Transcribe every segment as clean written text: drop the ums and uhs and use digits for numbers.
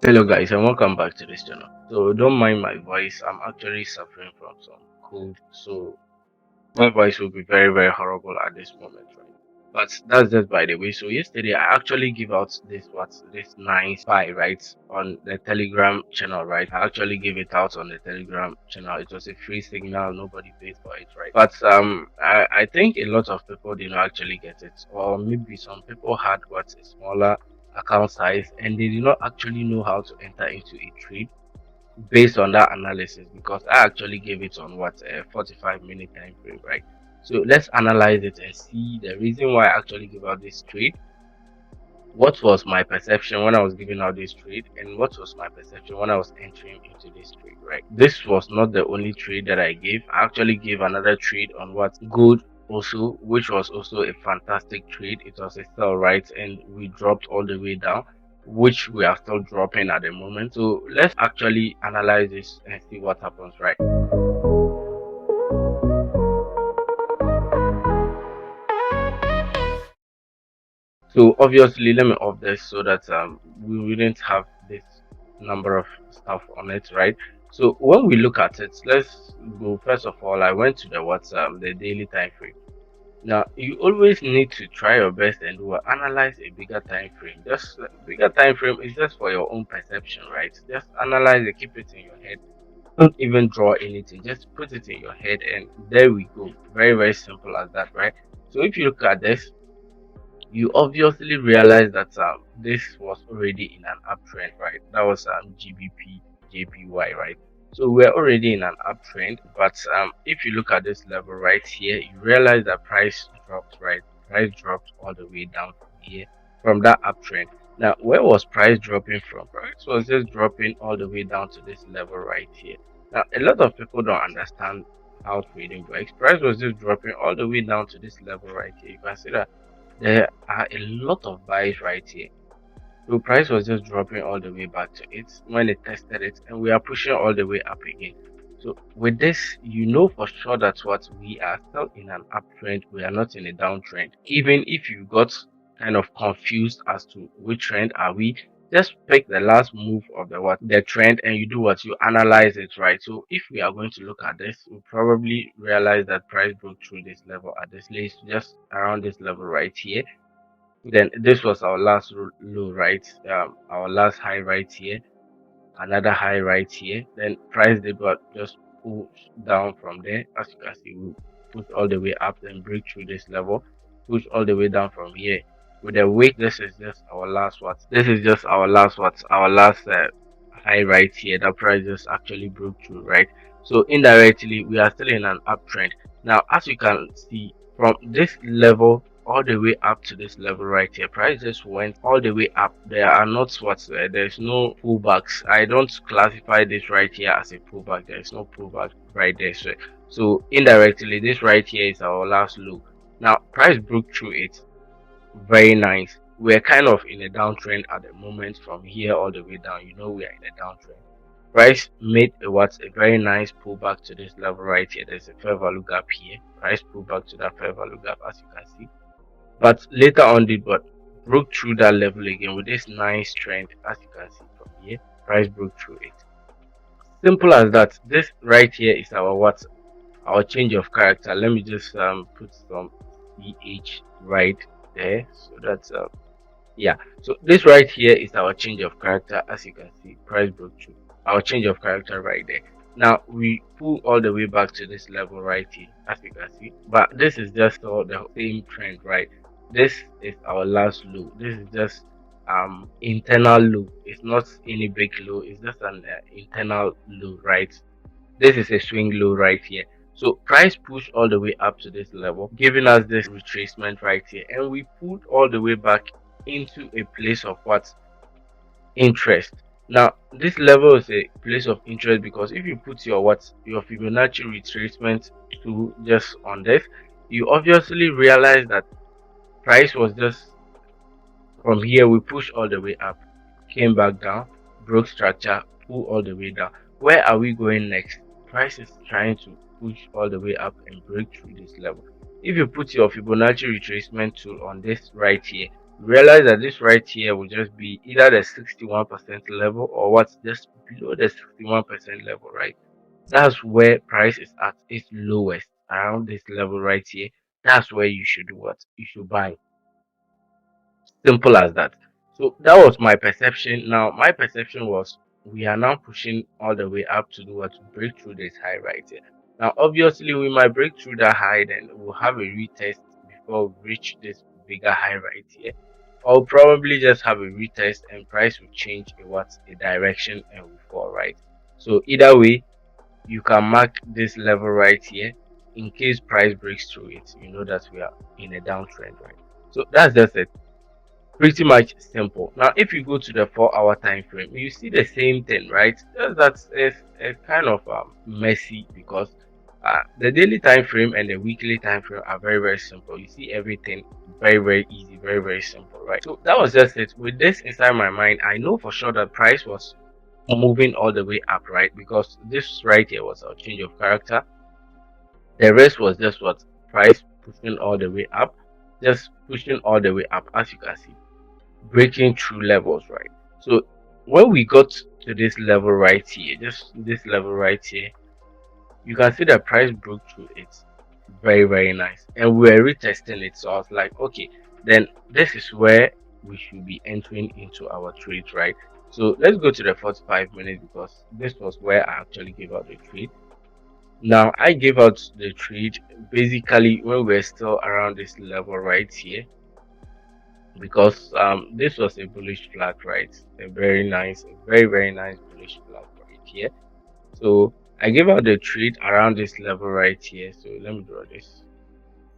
Hello guys and welcome back to this channel. So don't mind my voice, I'm actually suffering from some cold, so my voice will be very horrible at this moment, right? But that's just by the way. So yesterday I actually give out this nice buy, right, on the Telegram channel, right? I actually gave it out on the Telegram channel. It was a free signal, nobody paid for it, right? But I think a lot of people didn't actually get it, or maybe some people had what's a smaller account size and they did not actually know how to enter into a trade based on that analysis, because I actually gave it on what a 45-minute time frame, right? So let's analyze it and see the reason why I actually give out this trade. What was my perception when I was giving out this trade, and what was my perception when I was entering into this trade, right? This was not the only trade that I gave. I actually gave another trade on what gold also, which was also a fantastic trade. It was a sell, right, and we dropped all the way down, which we are still dropping at the moment. So let's actually analyze this and see what happens, right? So obviously, let me off this so that we wouldn't have this number of stuff on it, right? So when we look at it, let's go. First of all, I went to the daily time frame. Now you always need to try your best and do analyze a bigger time frame. Just bigger time frame is just for your own perception, right? Just analyze it, keep it in your head. Don't even draw anything. Just put it in your head, and there we go. Very simple as that, right? So if you look at this, you obviously realize that this was already in an uptrend, right? That was GBP, JPY, right? So we're already in an uptrend, but if you look at this level right here, you realize that price dropped, right? Price dropped all the way down from here, from that uptrend. Now, where was price dropping from? Price was just dropping all the way down to this level right here. Now, a lot of people don't understand how trading works. Price was just dropping all the way down to this level right here. You can see that there are a lot of buys right here. So price was just dropping all the way back to it when it tested it, and we are pushing all the way up again. So with this, you know for sure that what we are still in an uptrend, we are not in a downtrend. Even if you got kind of confused as to which trend are we, just pick the last move of the trend and you do what you analyze it, right? So if we are going to look at this, we probably realize that price broke through this level at this place, just around this level right here. Then this was our last low, right? Our last high right here, another high right here. Then price did what, just push down from there. As you can see, we push all the way up, then break through this level, push all the way down from here. With the wick, this is just our last what? This is just our last what? Our last high right here. That price just actually broke through, right? So indirectly, we are still in an uptrend. Now, as you can see from this level all the way up to this level right here, price just went all the way up. There are not what's there's no pullbacks. I don't classify this right here as a pullback. There is no pullback right there. So indirectly, this right here is our last low. Now price broke through it. Very nice. We're kind of in a downtrend at the moment. From here all the way down, you know, we are in a downtrend. Price made a very nice pullback to this level right here. There's a fair value gap here. Price pullback to that fair value gap, as you can see. But later on did what? Broke through that level again with this nice trend, as you can see from here. Price broke through it. Simple as that. This right here is our what? Our change of character. Let me just put some CH right there, so that's yeah. So this right here is our change of character. As you can see, price broke through our change of character right there. Now we pull all the way back to this level right here, as you can see, but this is just all the same trend, right? This is our last low. This is just internal low. It's not any big low, it's just an internal low, right? This is a swing low right here. So price pushed all the way up to this level, giving us this retracement right here, and we pulled all the way back into a place of what? Interest. Now this level is a place of interest because if you put your Fibonacci retracement to just on this, you obviously realize that price was just from here. We push all the way up, came back down, broke structure, pull all the way down. Where are we going next? Price is trying to push all the way up and break through this level. If you put your Fibonacci retracement tool on this right here, realize that this right here will just be either the 61% level or what's just below the 61% level, right? That's where price is at its lowest, around this level right here. That's where you should do what? You should buy. Simple as that. So that was my perception. Now my perception was we are now pushing all the way up to do what? To break through this high right here. Now obviously we might break through that high, then we'll have a retest before we reach this bigger high right here. Or probably just have a retest and price will change in what? A direction and will fall, right? So either way, you can mark this level right here in case price breaks through it. You know that we are in a downtrend, right? So that's just it. Pretty much simple. Now if you go to the 4 hour time frame, you see the same thing, right? Just that it's kind of messy because the daily time frame and the weekly time frame are very simple. You see everything very easy, very simple, right? So that was just it. With this inside my mind, I know for sure that price was moving all the way up, right? Because this right here was a change of character. The rest was just what? Price pushing all the way up, just pushing all the way up, as you can see, breaking through levels, right? So when we got to this level right here, just this level right here, you can see the price broke through it. Very nice, and we were retesting it. So I was like, okay, then this is where we should be entering into our trade, right? So let's go to the 45 minutes because this was where I actually gave out the trade. Now I gave out the trade basically when we're still around this level right here, because this was a bullish flag, right? A very nice, a very nice bullish flag right here. So I gave out the trade around this level right here. So let me draw this.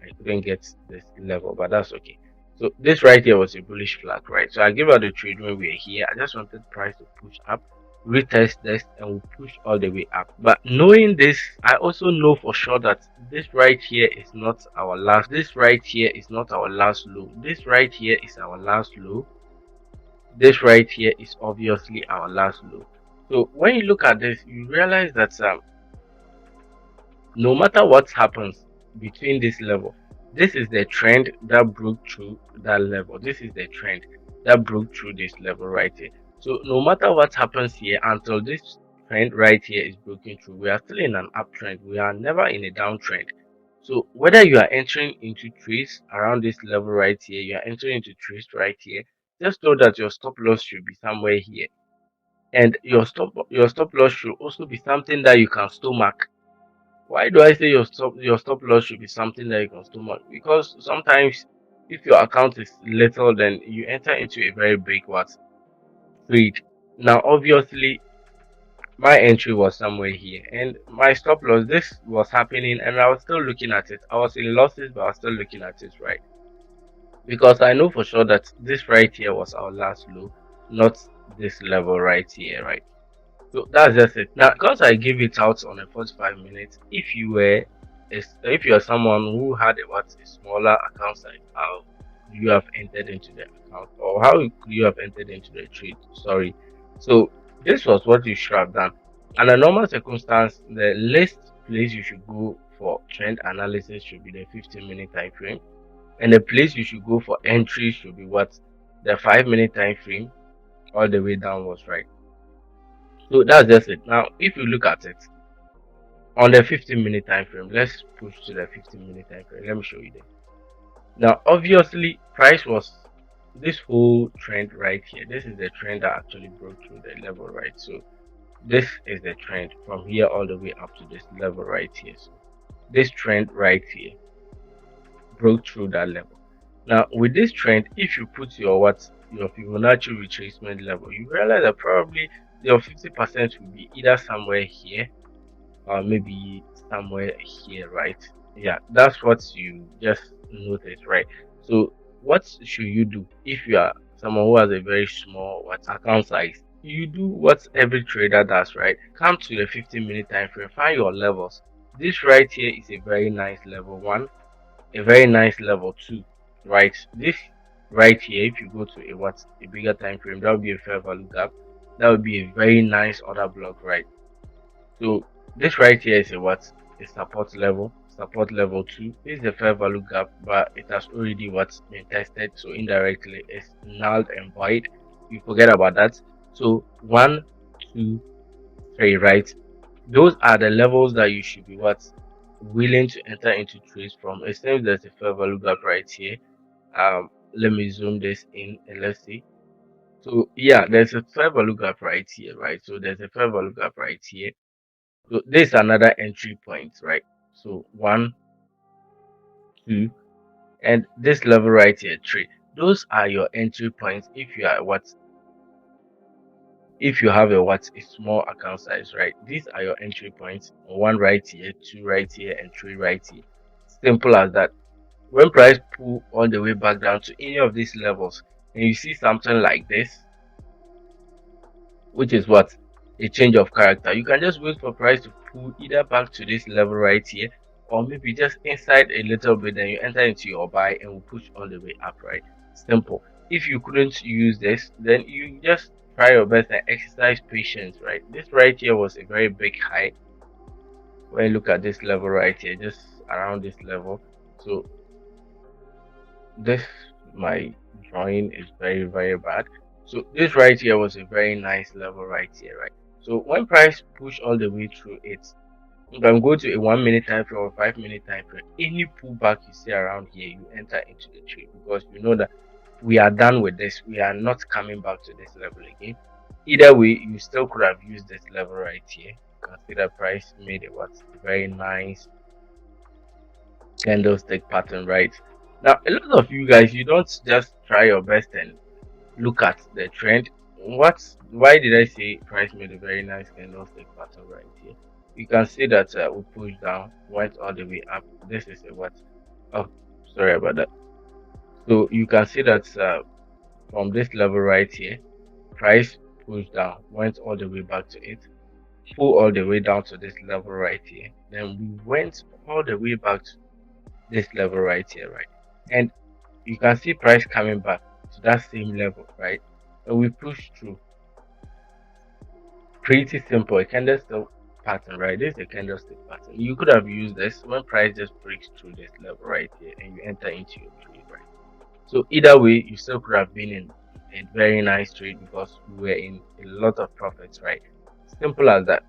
I couldn't get this level, but that's okay. So this right here was a bullish flag, right? So I gave out the trade when we were here. I just wanted price to push up, retest this, and we push all the way up. But knowing this, I also know for sure that this right here is not our last. This right here is not our last low. This right here is our last low. This right here is obviously our last low. So when you look at this, you realize that no matter what happens between this level, this is the trend that broke through that level. This is the trend that broke through this level right here. So no matter what happens here, until this trend right here is broken through, we are still in an uptrend. We are never in a downtrend. So whether you are entering into trades around this level right here, you are entering into trades right here, just know that your stop loss should be somewhere here, and your stop loss should also be something that you can stomach. Why do I say your stop loss should be something that you can stomach? Because sometimes if your account is little, then you enter into a very big what? Trade. Now obviously my entry was somewhere here and my stop loss, this was happening and I was still looking at it. I was in losses, but I was still looking at it, right? Because I know for sure that this right here was our last low, not this level right here, right? So that's just it. Now, because I give it out on a 45 minutes, if you are someone who had a smaller account size, how you have entered into the account, or how could you have entered into the trade? Sorry. So this was what you should have done. Under normal circumstance, the least place you should go for trend analysis should be the 15-minute time frame, and the place you should go for entry should be what? The 5-minute time frame, all the way downwards, right? So that's just it. Now, if you look at it on the 15-minute time frame, let's push to the 15-minute time frame. Let me show you this. Now, obviously, price was this whole trend right here. This is the trend that actually broke through the level, right? So this is the trend from here all the way up to this level right here. So this trend right here broke through that level. Now, with this trend, if you put your Fibonacci retracement level, you realize that probably your 50% will be either somewhere here or maybe somewhere here, right? Yeah, that's what you just noticed, right? So what should you do if you are someone who has a very small account size? You do what every trader does, right? Come to the 15-minute time frame, find your levels. This right here is a very nice level 1, a very nice level 2, right? This right here, if you go to a bigger time frame, that would be a fair value gap. That would be a very nice order block, right? So this right here is a support level, support level 2. This is the fair value gap, but it has already what's been tested, so indirectly it's null and void. You forget about that. So 1, 2, 3, right? Those are the levels that you should be willing to enter into trades from. It seems there's a fair value gap right here. Let me zoom this in and let's see. So yeah, there's a fair value gap right here, right? So there's a fair value gap right here. So this is another entry point, right? So 1, 2, and this level right here, 3. Those are your entry points if you are if you have a small account size, right? These are your entry points. 1 right here, 2 right here, and 3 right here. Simple as that. When price pull all the way back down to any of these levels, and you see something like this, which is what a change of character, you can just wait for price to pull either back to this level right here, or maybe just inside a little bit, then you enter into your buy and will push all the way up, right? Simple. If you couldn't use this, then you just try your best and exercise patience, right? This right here was a very big high. When you look at this level right here, just around this level. So this, my drawing is very, very bad. So this right here was a very nice level right here, right? So when price push all the way through it, you can go to a 1 minute time frame or 5 minute time frame. Any pullback you see around here, you enter into the trade, because you know that we are done with this. We are not coming back to this level again. Either way, you still could have used this level right here. Consider price made a very nice candlestick pattern, right? Now, a lot of you guys, you don't just try your best and look at the trend. Why did I say price made a very nice candlestick pattern right here? You can see that we pushed down, went all the way up. This is a what? Oh, sorry about that. So you can see that from this level right here, price pushed down, went all the way back to it, pull all the way down to this level right here. Then we went all the way back to this level right here, right? And you can see price coming back to that same level, right? And we push through. Pretty simple, a candlestick pattern, right? This is a candlestick pattern. You could have used this when price just breaks through this level right here and you enter into your trade, right? So either way, you still could have been in a very nice trade because we were in a lot of profits, right? Simple as that.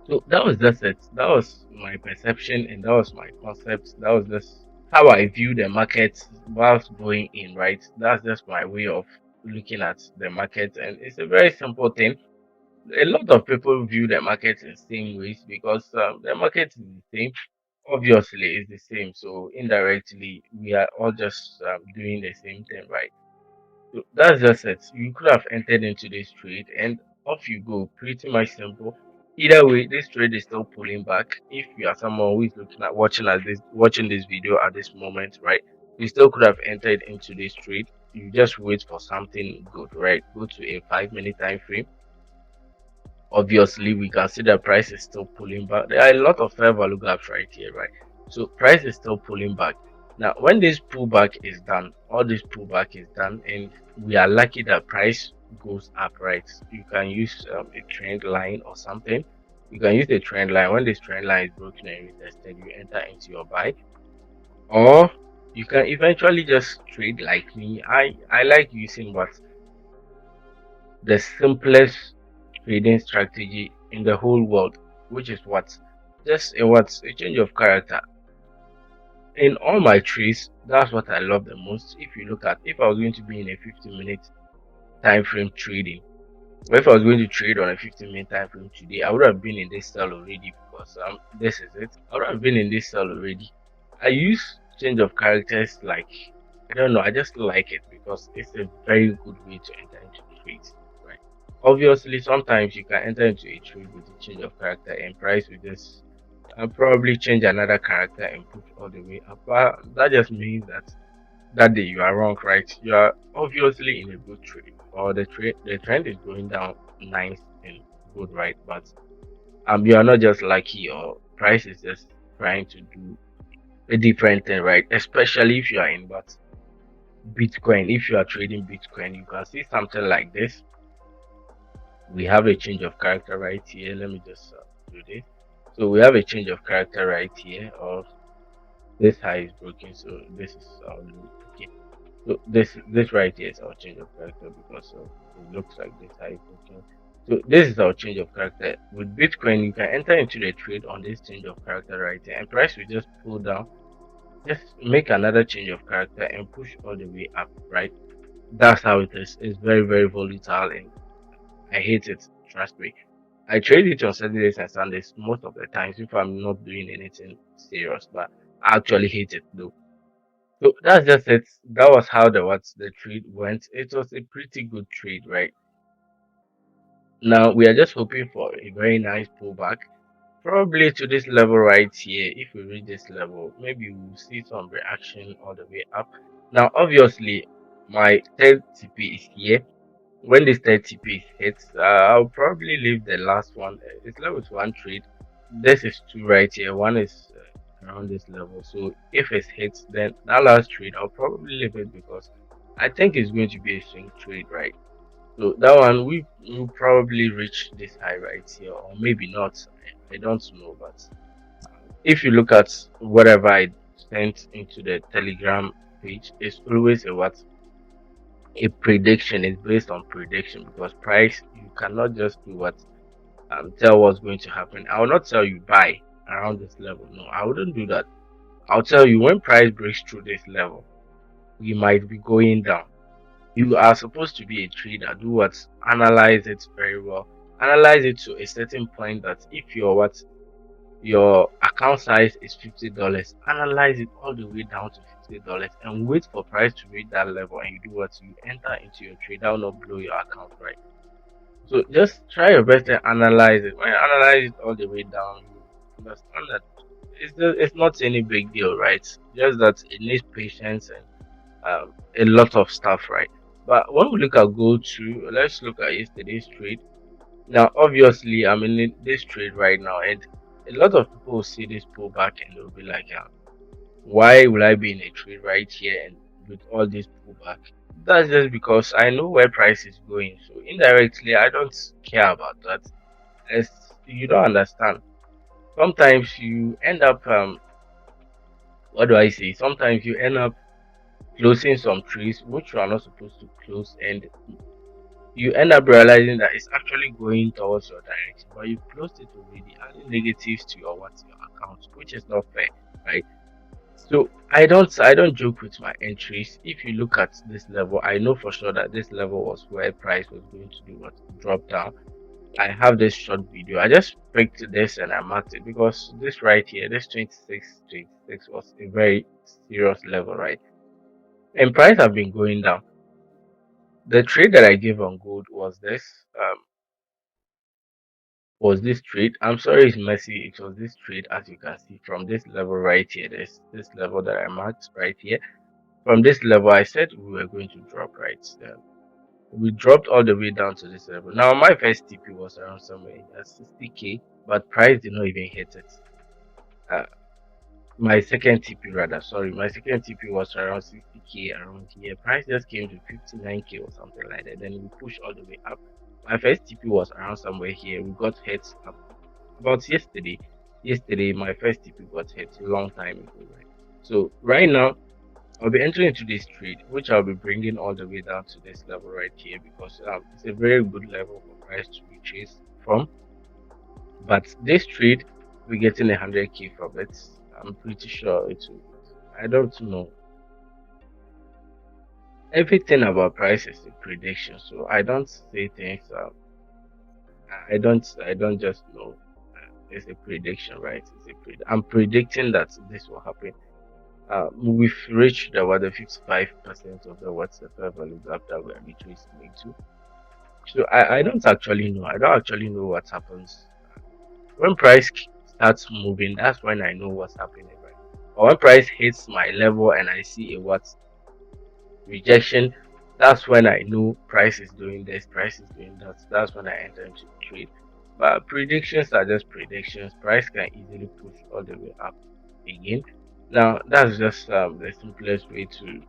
So that was just it. That was my perception and that was my concept. That was just how I view the market whilst going in, right? That's just my way of looking at the market, and it's a very simple thing. A lot of people view the market in same ways because the market is the same. Obviously, it's the same. So indirectly, we are all just doing the same thing, right? So that's just it. You could have entered into this trade and off you go. Pretty much simple. Either way, this trade is still pulling back. If you are someone who is looking at watching this video at this moment, right? You still could have entered into this trade. You just wait for something good, right? Go to a 5 minute time frame. Obviously, we can see that price is still pulling back. There are a lot of fair value gaps right here, right? So price is still pulling back. Now, when this pullback is done, all this pullback is done, and we are lucky that price goes up, right? You can use a trend line or something. You can use a trend line. When this trend line is broken and retested, you enter into your buy, or you can eventually just trade like me. I like using what the simplest trading strategy in the whole world, which is a change of character. In all my trades, that's what I love the most. If I was going to be in a 15-minute time frame trading, or if I was going to trade on a 15-minute time frame today, I would have been in this cell already because this is it. I would have been in this cell already. I use change of characters like, I don't know, I just like it because it's a very good way to enter into trades, right? Obviously, sometimes you can enter into a trade with a change of character and price will just probably change another character and push all the way up. But that just means that that day you are wrong, right? You are obviously in a good trade, or the trend is going down nice and good, right? But you are not just lucky, or price is just trying to do a different thing, right? Especially if you are in what Bitcoin. If you are trading Bitcoin, you can see something like this. We have a change of character right here. Let me just do this. So we have a change of character right here, or this high is broken, so this is our low. Okay. So this right here is our change of character because it looks like this high is broken. So this is our change of character. With Bitcoin, you can enter into the trade on this change of character right here, and price will just pull down, just make another change of character and push all the way up, right? That's how it is. It's very, very volatile and I hate it. Trust me. I trade it on Saturdays and Sundays most of the times if I'm not doing anything serious, but I actually hate it though. So that's just it. That was how the trade went. It was a pretty good trade, right? Now we are just hoping for a very nice pullback. Probably to this level right here. If we reach this level, maybe we'll see some reaction all the way up. Now obviously my third TP is here. When this 30p hits, I'll probably leave the last one. It's level to one trade. This is two right here. One is around this level. So if it hits, then that last trade, I'll probably leave it because I think it's going to be a swing trade, right? So that one, we will probably reach this high right here, or maybe not. I don't know, but if you look at whatever I sent into the Telegram page, it's always a prediction is based on prediction because price you cannot just do what tell what's going to happen. I will not tell you buy around this level. No, I wouldn't do that. I'll tell you when price breaks through this level, we might be going down. You are supposed to be a trader. Do what? Analyze it very well. Analyze it to a certain point that if your account size is $50, analyze it all the way down to $50 and wait for price to reach that level and you do what you enter into your trade. That will not blow your account, right? So just try your best and analyze it. When you analyze it all the way down, you understand that it's not any big deal, right? Just that it needs patience and a lot of stuff, right? But when we look at gold too, let's look at yesterday's trade. Now, obviously, I'm in this trade right now, and a lot of people will see this pullback and they'll be like, why will I be in a trade right here and with all this pullback? That's just because I know where price is going. So indirectly, I don't care about that. As you don't understand. Sometimes you end up what do I say? Sometimes you end up closing some trades which you are not supposed to close, and you end up realizing that it's actually going towards your direction, but you closed it already, adding negatives to your account, which is not fair, right? So I don't joke with my entries. If you look at this level, I know for sure that this level was where price was going to do what drop down. I have this short video. I just picked this and I marked it because this right here, this 26 was a very serious level, right? And price have been going down. The trade that I gave on gold was this trade. I'm sorry it's messy. It was this trade, as you can see from this level right here. There's this level that I marked right here. From this level, I said we were going to drop, right? We dropped all the way down to this level. Now my first TP was around somewhere at 60k, but price did not even hit it. Uh, my second TP rather, sorry, my second TP was around 60k around here. Price just came to 59k or something like that. Then we pushed all the way up. My first TP was around somewhere here. We got hit up about yesterday. Yesterday, my first TP got hit a long time ago, right? So right now, I'll be entering into this trade, which I'll be bringing all the way down to this level right here because it's a very good level for price to be chased from. But this trade, we're getting 100k from it. I'm pretty sure it will. I don't know. Everything about price is a prediction, so I don't say things. I don't just know. It's a prediction, right? I'm predicting that this will happen. We've reached about the 55% of the what's the fair value gap that we are retracing into. So I don't actually know. I don't actually know what happens when price starts moving. That's when I know what's happening, right? But when price hits my level and I see a what rejection, that's when I know price is doing this, price is doing that. That's when I enter into trade. But predictions are just predictions. Price can easily push all the way up again. Now that's just the simplest way to,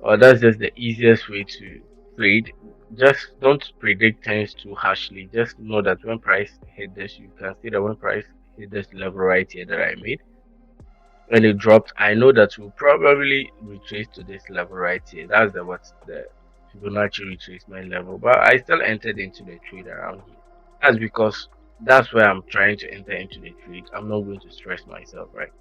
or that's just the easiest way to trade. Just don't predict things too harshly. Just know that when price hit this, you can see that when price hit this level right here that I made. When it dropped, I know that we'll probably retrace to this level right here. That's the Fibonacci retracement level. But I still entered into the trade around here. That's because that's where I'm trying to enter into the trade. I'm not going to stress myself, right?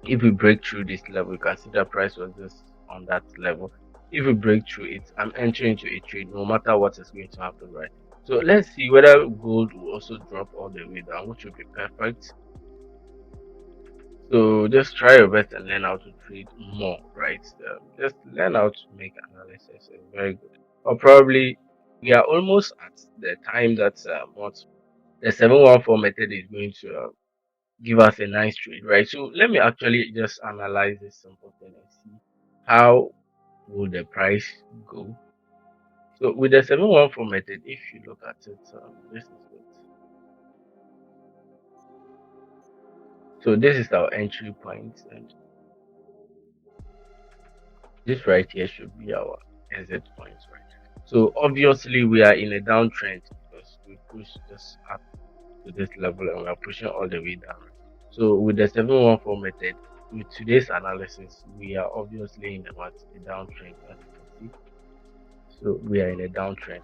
If we break through this level, you can see the price was just on that level. If we break through it, I'm entering into a trade no matter what is going to happen, right? So let's see whether gold will also drop all the way down, which would be perfect. So just try your best and learn how to trade more, right? Just learn how to make analysis. It's very good. Or probably we are almost at the time that what the 714 method is going to give us a nice trade, right? So let me actually just analyze this simple thing and see how will the price go. So with the 714 method, if you look at it, this is good. So this is our entry point, and this right here should be our exit point, right? So obviously we are in a downtrend because we pushed this up to this level and we are pushing all the way down. So with the 714 method, with today's analysis, we are obviously in a downtrend, as you can see. So we are in a downtrend.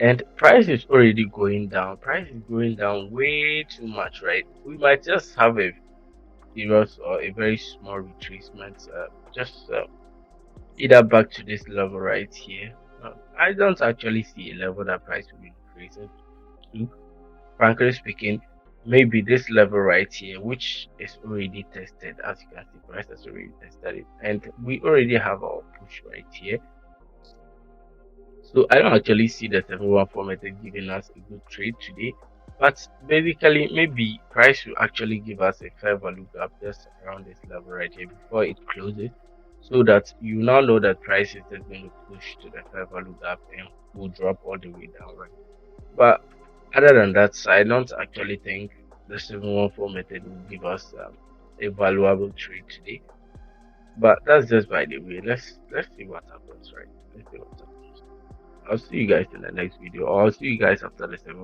And price is already going down. Price is going down way too much, right? We might just have a serious or a very small retracement, just either back to this level right here. I don't actually see a level that price will be increasing to. Frankly speaking, maybe this level right here, which is already tested, as you can see, price has already tested it, and we already have our push right here. So I don't actually see the 714 method giving us a good trade today. But basically, maybe price will actually give us a fair value gap just around this level right here before it closes, so that you now know that price is just going to push to the fair value gap and will drop all the way down, right? But other than that, I don't actually think the 714 method will give us a valuable trade today. But that's just by the way. Let's see what happens, right? Let's see what happens. I'll see you guys in the next video, or I'll see you guys after the 7.